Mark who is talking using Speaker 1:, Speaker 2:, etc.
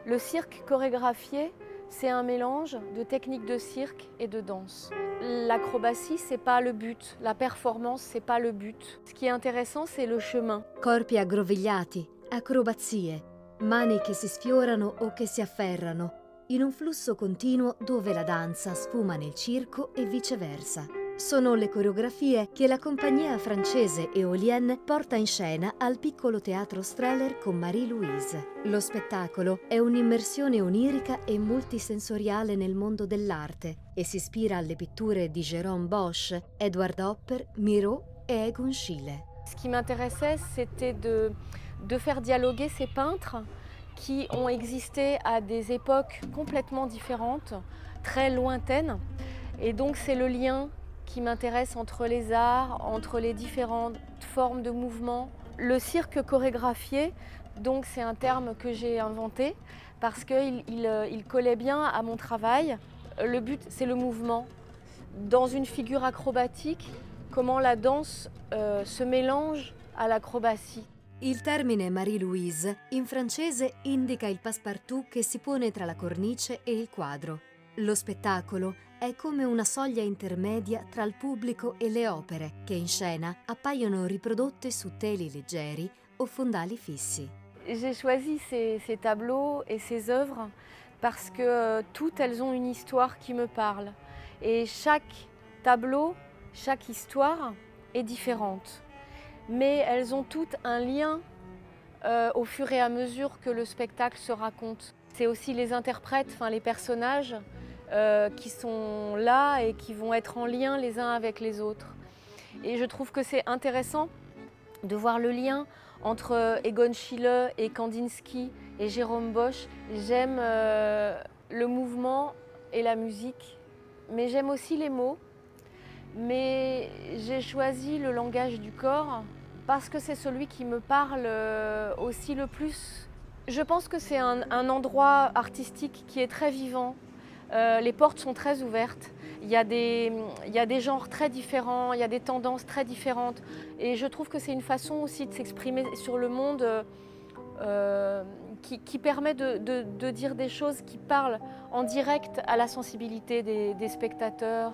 Speaker 1: Le cirque chorégraphié, c'est un mélange de techniques de cirque et de danse. L'acrobatie, c'est pas le but. La performance, c'est pas le but. Ce qui est intéressant, c'est le chemin.
Speaker 2: Corpi aggrovigliati, acrobazie, mani che si sfiorano o che si afferrano, in un flusso continuo dove la danza sfuma nel circo e viceversa. Sono le coreografie che la compagnia francese Éolienne porta in scena al piccolo teatro Strehler con Marie-Louise. Lo spettacolo è un'immersione onirica e multisensoriale nel mondo dell'arte e si ispira alle pitture di Jérôme Bosch, Edward Hopper, Miro e Egon Schiele.
Speaker 1: Ce qui m'intéressait, c'était de faire dialoguer ces peintres qui ont existé à des époques complètement différentes, très lointaines. Et donc c'est le lien qui m'intéresse entre les arts, entre les différentes formes de mouvement. Le cirque chorégraphié, donc c'est un terme que j'ai inventé parce qu'il collait bien à mon travail. Le but, c'est le mouvement. Dans une figure acrobatique, comment la danse se mélange à l'acrobatie.
Speaker 2: Il termine Marie-Louise in francese indica il passepartout che si pone tra la cornice e il quadro. Lo spettacolo è come una soglia intermedia tra il pubblico e le opere che in scena appaiono riprodotte su teli leggeri o fondali fissi.
Speaker 1: J'ai choisi ces tableaux et ces œuvres parce que toutes elles ont une histoire qui me parle. Et chaque tableau, chaque histoire est différente. Mais elles ont toutes un lien au fur et à mesure que le spectacle se raconte. C'est aussi les interprètes, enfin les personnages qui sont là et qui vont être en lien les uns avec les autres. Et je trouve que c'est intéressant de voir le lien entre Egon Schiele et Kandinsky et Jérôme Bosch. J'aime le mouvement et la musique, mais j'aime aussi les mots. Mais j'ai choisi le langage du corps parce que c'est celui qui me parle aussi le plus. Je pense que c'est un endroit artistique qui est très vivant. Les portes sont très ouvertes. Il y a des genres très différents, il y a des tendances très différentes. Et je trouve que c'est une façon aussi de s'exprimer sur le monde qui permet de dire des choses qui parlent en direct à la sensibilité des spectateurs.